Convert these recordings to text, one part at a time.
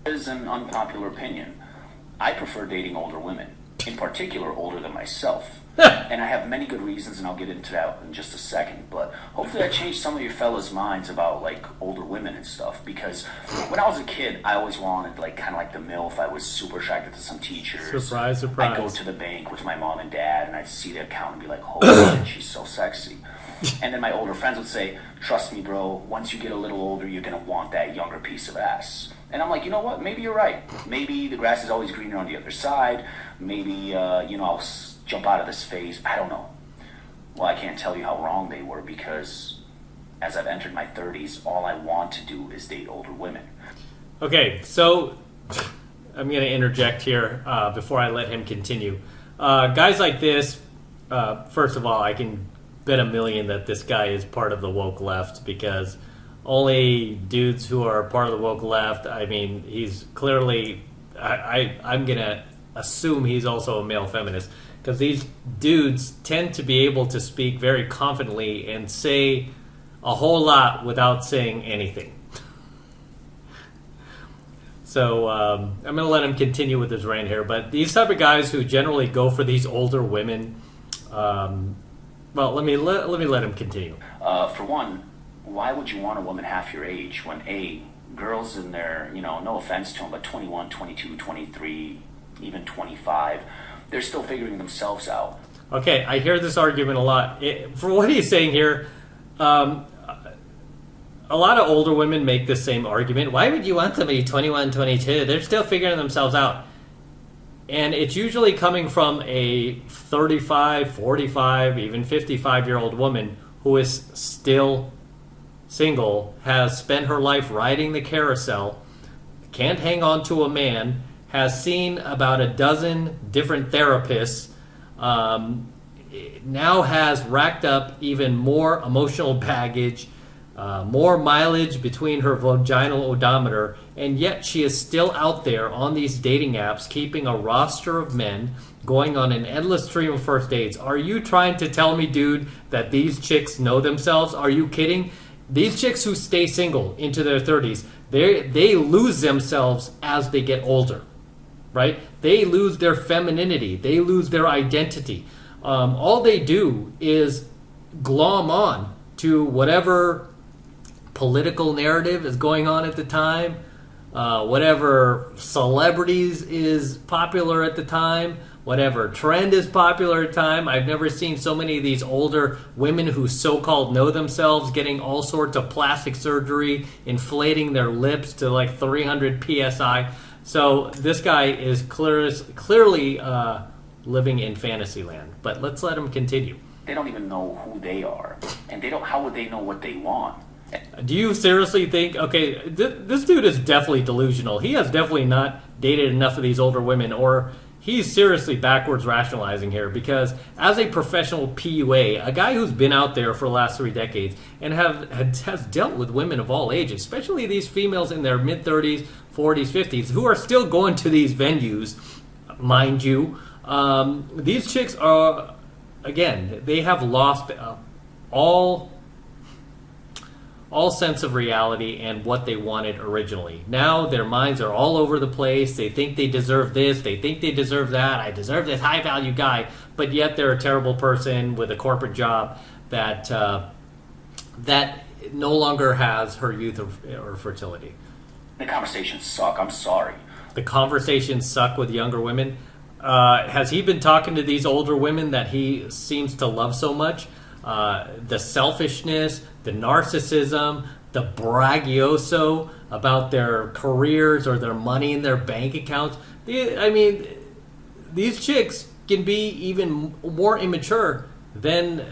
Is an unpopular opinion. I prefer dating older women, in particular older than myself. And I have many good reasons, and I'll get into that in just a second. But hopefully I changed some of your fellas' minds about like older women and stuff. Because when I was a kid, I always wanted like kind of like the MILF. I was super attracted to some teachers. Surprise! I'd go to the bank with my mom and dad, and I'd see the account and be like, "Holy shit, she's so sexy." And then my older friends would say, "Trust me, bro. Once you get a little older, you're gonna want that younger piece of ass." And I'm like, you know what? Maybe you're right. Maybe the grass is always greener on the other side. Maybe I'll jump out of this phase. I don't know. Well, I can't tell you how wrong they were, because as I've entered my 30s, all I want to do is date older women. Okay, so I'm going to interject here before I let him continue. Guys like this, first of all, I can bet a million that this guy is part of the woke left, because only dudes who are part of the woke left, I mean, he's clearly, I'm going to assume he's also a male feminist, because these dudes tend to be able to speak very confidently and say a whole lot without saying anything. So I'm going to let him continue with his rant here. But these type of guys who generally go for these older women, well, let me let him continue. For one, why would you want a woman half your age when girls in their, no offense to them, but 21, 22, 23, even 25, they're still figuring themselves out. Okay, I hear this argument a lot. For what he's saying here, a lot of older women make the same argument. Why would you want somebody 21, 22? They're still figuring themselves out. And it's usually coming from a 35, 45, even 55-year-old woman who is still single, has spent her life riding the carousel, can't hang on to a man, has seen about a dozen different therapists, now has racked up even more emotional baggage, more mileage between her vaginal odometer, and yet she is still out there on these dating apps keeping a roster of men, going on an endless stream of first dates. Are you trying to tell me, dude, that these chicks know themselves? Are you kidding? These chicks who stay single into their 30s, they lose themselves as they get older, right? They lose their femininity. They lose their identity. All they do is glom on to whatever political narrative is going on at the time, whatever celebrities is popular at the time, whatever trend is popular at the time. I've never seen so many of these older women who so-called know themselves getting all sorts of plastic surgery, inflating their lips to like 300 psi. So this guy is clearly living in fantasy land. But let's let him continue. They don't even know who they are, and how would they know what they want? Do you seriously think, okay, this dude is definitely delusional. He has definitely not dated enough of these older women, or he's seriously backwards rationalizing here, because as a professional PUA, a guy who's been out there for the last 3 decades and has dealt with women of all ages, especially these females in their mid-30s, 40s, 50s, who are still going to these venues, mind you, these chicks are, again, they have lost all sense of reality and what they wanted originally. Now their minds are all over the place. They think they deserve this. They think they deserve that. I deserve this high-value guy. But yet they're a terrible person with a corporate job that no longer has her youth or fertility. The conversations suck. I'm sorry. The conversations suck with younger women. Has he been talking to these older women that he seems to love so much? The selfishness, the narcissism, the bragioso about their careers or their money in their bank accounts. These chicks can be even more immature than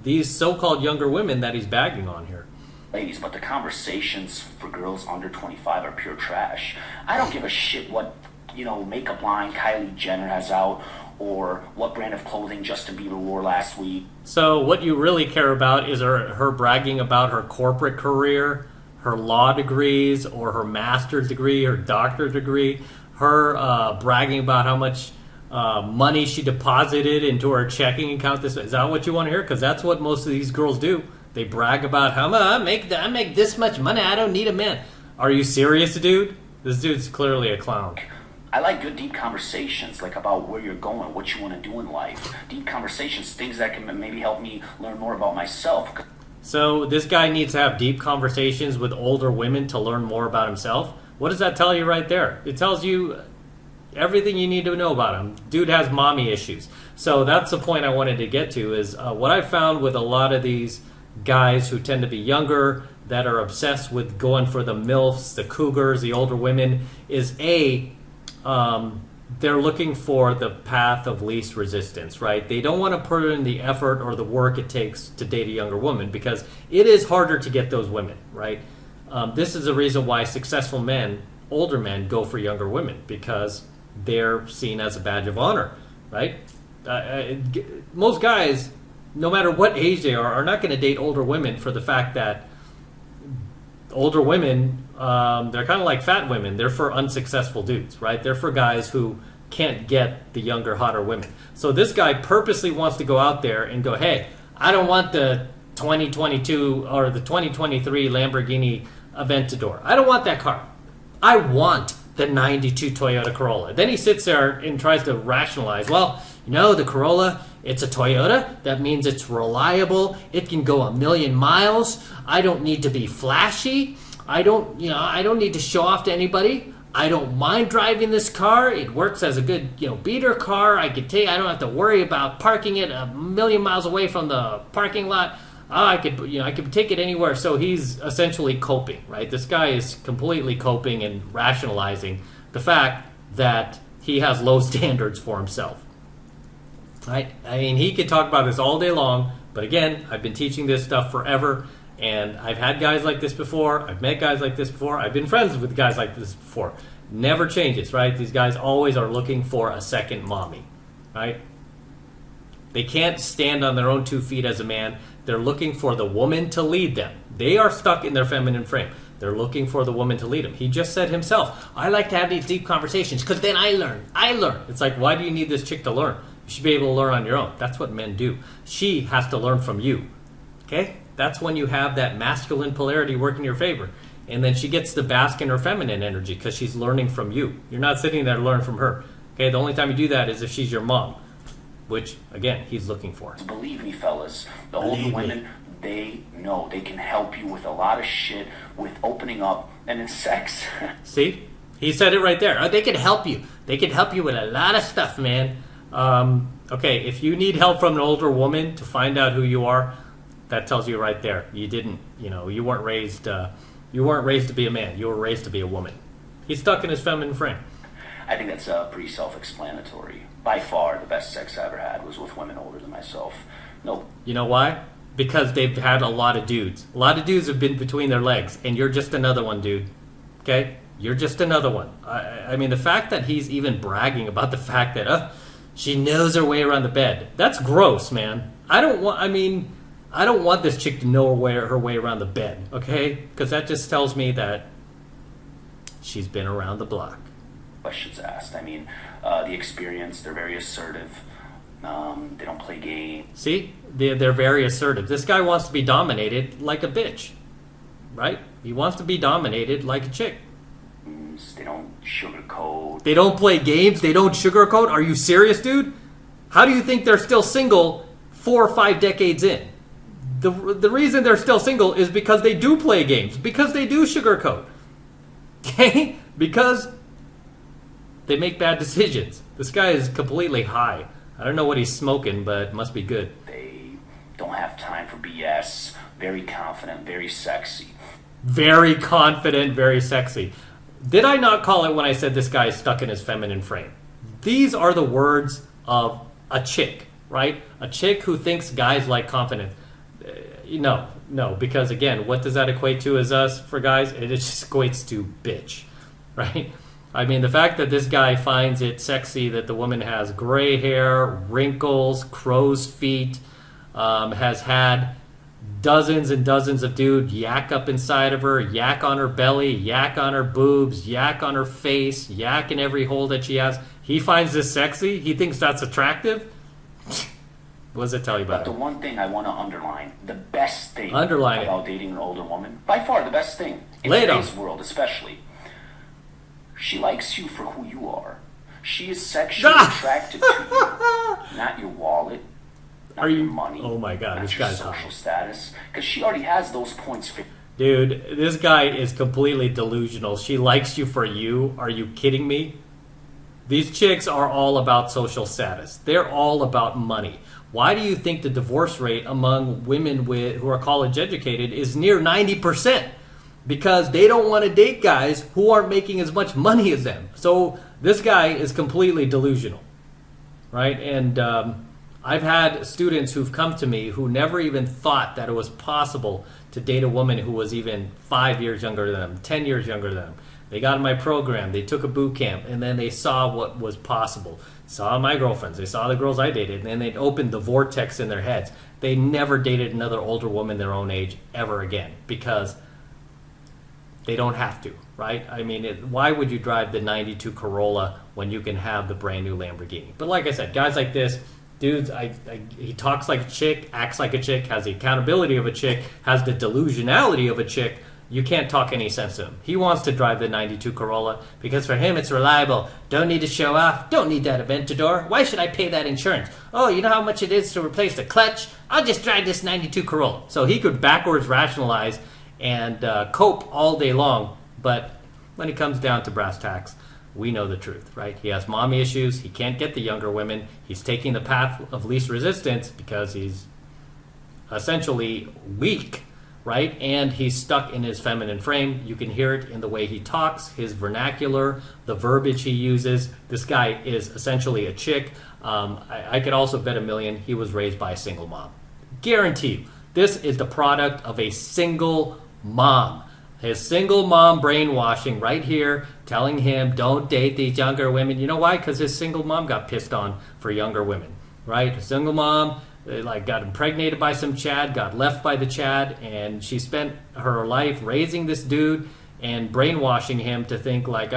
these so-called younger women that he's bagging on here. Ladies, but the conversations for girls under 25 are pure trash. I don't give a shit what, makeup line Kylie Jenner has out, or what brand of clothing Justin Bieber wore last week. So what you really care about is her bragging about her corporate career, her law degrees, or her master's degree, her doctorate degree, her bragging about how much money she deposited into her checking account. Is that what you want to hear? Because that's what most of these girls do. They brag about how I make this much money. I don't need a man. Are you serious, dude? This dude's clearly a clown. I like good deep conversations, like about where you're going, what you want to do in life. Deep conversations, things that can maybe help me learn more about myself. So this guy needs to have deep conversations with older women to learn more about himself. What does that tell you right there? It tells you everything you need to know about him. Dude has mommy issues. So that's the point I wanted to get to is what I found with a lot of these guys who tend to be younger, that are obsessed with going for the MILFs, the cougars, the older women, is they're looking for the path of least resistance, right? They don't want to put in the effort or the work it takes to date a younger woman because it is harder to get those women, right? This is the reason why successful men, older men, go for younger women because they're seen as a badge of honor, right? Most guys, no matter what age they are not going to date older women for the fact that older women, they're kind of like fat women. They're for unsuccessful dudes, right? They're for guys who can't get the younger, hotter women. So this guy purposely wants to go out there and go, hey, I don't want the 2022 or the 2023 Lamborghini Aventador. I don't want that car. I want the 92 Toyota Corolla. Then he sits there and tries to rationalize, well, the Corolla, it's a Toyota. That means it's reliable. It can go 1,000,000 miles. I don't need to be flashy. I don't need to show off to anybody. I don't mind driving this car. It works as a good, beater car. I don't have to worry about parking it 1,000,000 miles away from the parking lot. I could take it anywhere. So he's essentially coping, right? This guy is completely coping and rationalizing the fact that he has low standards for himself. Right? I mean, he could talk about this all day long, but again, I've been teaching this stuff forever, and I've had guys like this before. I've met guys like this before. I've been friends with guys like this before. Never changes, right? These guys always are looking for a second mommy, right? They can't stand on their own 2 feet as a man. They're looking for the woman to lead them. They are stuck in their feminine frame. They're looking for the woman to lead them. He just said himself, I like to have these deep conversations because then I learn. It's like, why do you need this chick to learn? You should be able to learn on your own. That's what men do. She has to learn from you. Okay? That's when you have that masculine polarity work in your favor. And then she gets to bask in her feminine energy because she's learning from you. You're not sitting there to learn from her. Okay? The only time you do that is if she's your mom, which, again, he's looking for. Believe me, fellas, the older women, they know they can help you with a lot of shit, with opening up and in sex. See? He said it right there. They can help you. They can help you with a lot of stuff, man. Okay, if you need help from an older woman to find out who you are, that tells you right there. You didn't, you weren't raised to be a man. You were raised to be a woman. He's stuck in his feminine frame. I think that's pretty self-explanatory. By far, the best sex I ever had was with women older than myself. No. You know why? Because they've had a lot of dudes. A lot of dudes have been between their legs, and you're just another one, dude. Okay? You're just another one. I mean, the fact that he's even bragging about the fact that, she knows her way around the bed. That's gross, man. I don't want this chick to know her way around the bed, okay? Because that just tells me that she's been around the block. Questions asked. I mean, the experience, they're very assertive. They don't play games. See? They're very assertive. This guy wants to be dominated like a bitch, right? He wants to be dominated like a chick. They don't sugarcoat. They don't play games. They don't sugarcoat. Are you serious, dude? How do you think they're still single 4 or 5 decades in? The reason they're still single is because they do play games. Because they do sugarcoat. Okay? Because they make bad decisions. This guy is completely high. I don't know what he's smoking, but it must be good. They don't have time for BS. Very confident, very sexy. Very confident, very sexy. Did I not call it when I said this guy is stuck in his feminine frame? These are the words of a chick, right? A chick who thinks guys like confidence. No, because again, what does that equate to as us for guys? It just equates to bitch, right? I mean, the fact that this guy finds it sexy that the woman has gray hair, wrinkles, crow's feet, has had dozens and dozens of dudes yak up inside of her, yak on her belly, yak on her boobs, yak on her face, yak in every hole that she has. He finds this sexy? He thinks that's attractive? What does it tell you about it? But the one thing I want to underline, the best thing about dating an older woman, by far the best thing, in Lay it today's on. world especially, She likes you for who you are. She is sexually attracted to you, not your wallet, not your money. Oh my God, not this your guy's social hot. status, because she already has those points for. Dude, this guy is completely delusional. She likes you for you. Are you kidding me? These chicks are all about social status. They're all about money. Why do you think the divorce rate among women who are college educated is near 90%? Because they don't want to date guys who aren't making as much money as them. So this guy is completely delusional, right? And I've had students who've come to me who never even thought that it was possible to date a woman who was even 5 years younger than them, 10 years younger than them. They got in my program, they took a boot camp, and then they saw what was possible. Saw my girlfriends, they saw the girls I dated, and then they'd opened the vortex in their heads. They never dated another older woman their own age ever again because they don't have to, right? I mean, why would you drive the 92 Corolla when you can have the brand new Lamborghini? But like I said, guys like this, dudes, he talks like a chick, acts like a chick, has the accountability of a chick, has the delusionality of a chick. You can't talk any sense to him. He wants to drive the 92 Corolla because for him it's reliable. Don't need to show off. Don't need that Aventador. Why should I pay that insurance? Oh, you know how much it is to replace the clutch? I'll just drive this 92 Corolla. So he could backwards rationalize and cope all day long. But when it comes down to brass tacks, we know the truth, right? He has mommy issues. He can't get the younger women. He's taking the path of least resistance because he's essentially weak, right? And he's stuck in his feminine frame. You can hear it in the way he talks, his vernacular, the verbiage he uses. This guy is essentially a chick. I could also bet $1 million he was raised by a single mom. Guarantee you, this is the product of a single mom. His single mom brainwashing right here, telling him don't date these younger women. You know why? Because his single mom got pissed on for younger women, right? A single mom got impregnated by some Chad, got left by the Chad, and she spent her life raising this dude and brainwashing him to think like,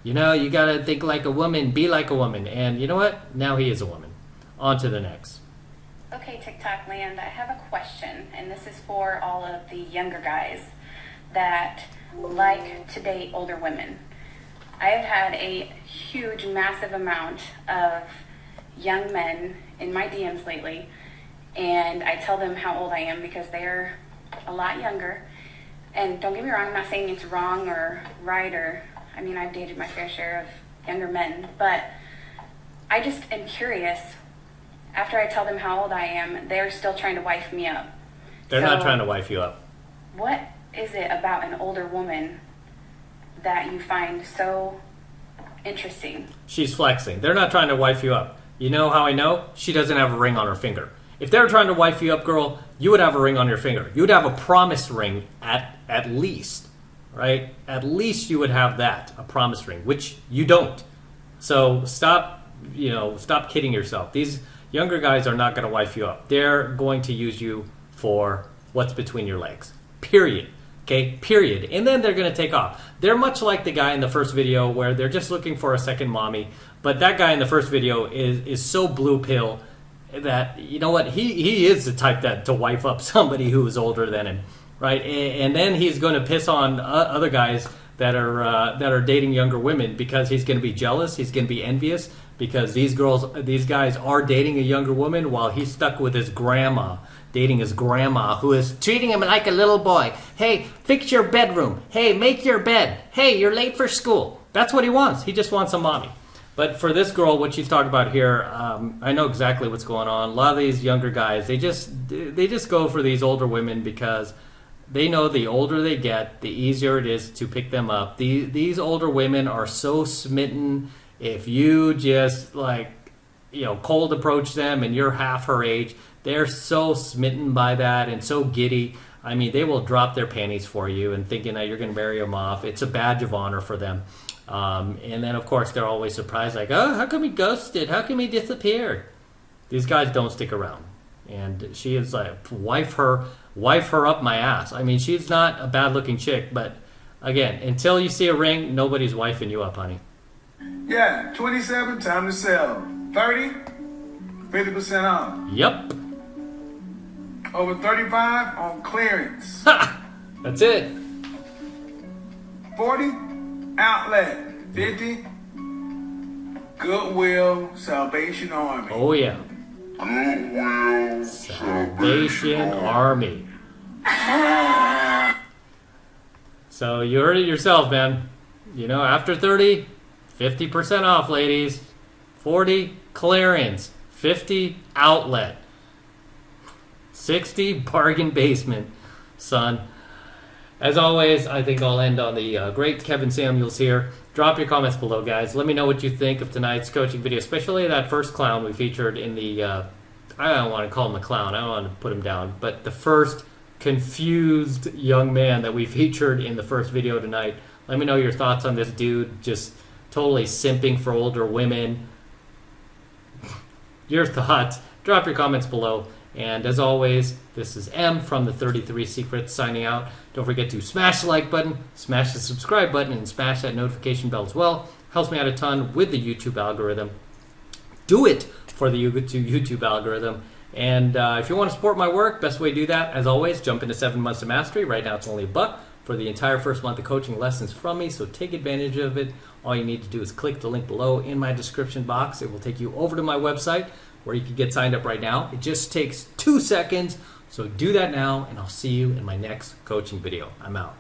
you gotta think like a woman, be like a woman. And you know what? Now he is a woman. On to the next. Okay, TikTok land, I have a question, and this is for all of the younger guys that like to date older women. I have had a huge, massive amount of young men in my DMs lately, and I tell them how old I am because they're a lot younger. And don't get me wrong, I'm not saying it's wrong or right, I've dated my fair share of younger men, but I just am curious. After I tell them how old I am, they're still trying to wife me up. They're not trying to wife you up. What is it about an older woman that you find so interesting? She's flexing. They're not trying to wife you up. You know how I know? She doesn't have a ring on her finger. If they were trying to wife you up, girl, you would have a ring on your finger. You would have a promise ring at least, right? At least you would have that, a promise ring, which you don't. So stop kidding yourself. These younger guys are not going to wife you up. They're going to use you for what's between your legs. Period. Okay? Period. And then they're going to take off. They're much like the guy in the first video where they're just looking for a second mommy. But that guy in the first video is so blue pill that, you know what? He is the type to wife up somebody who is older than him, right? And then he's going to piss on other guys that are dating younger women because he's going to be jealous. He's going to be envious because these guys are dating a younger woman while he's stuck with his grandma, dating his grandma who is treating him like a little boy. Hey, fix your bedroom. Hey, make your bed. Hey, you're late for school. That's what he wants. He just wants a mommy. But for this girl, what she's talking about here, I know exactly what's going on. A lot of these younger guys, they just go for these older women because they know the older they get, the easier it is to pick them up. These older women are so smitten. If you just cold approach them and you're half her age, they're so smitten by that and so giddy. I mean, they will drop their panties for you and thinking that you're going to marry them off. It's a badge of honor for them. And then, of course, they're always surprised, like, oh, how come he ghosted? How come he disappeared? These guys don't stick around. And she is like, wife her up my ass. I mean, she's not a bad-looking chick, but, again, until you see a ring, nobody's wifing you up, honey. Yeah, 27, time to sell. 30, 50% off. Yep. Over 35 on clearance. Ha! That's it. 40, outlet. 50, Goodwill Salvation Army. Oh yeah. Salvation Army. So you heard it yourself, man. You know, after 30, 50% off, ladies. 40, clearance. 50, outlet. 60, bargain basement, son. As always, I think I'll end on the great Kevin Samuels here. Drop your comments below, guys. Let me know what you think of tonight's coaching video, especially that first clown we featured in the, I don't want to call him a clown. I don't want to put him down. But the first confused young man that we featured in the first video tonight. Let me know your thoughts on this dude just totally simping for older women. Your thoughts. Drop your comments below. And as always, this is M from the 33 Secrets signing out. Don't forget to smash the like button, smash the subscribe button, and smash that notification bell as well. Helps me out a ton with the YouTube algorithm. Do it for the YouTube algorithm. And if you want to support my work, best way to do that, as always, jump into 7 Months of Mastery. Right now it's only $1 for the entire first month of coaching lessons from me, so take advantage of it. All you need to do is click the link below in my description box. It will take you over to my website where you can get signed up right now. It just takes 2 seconds, so do that now, and I'll see you in my next coaching video. I'm out.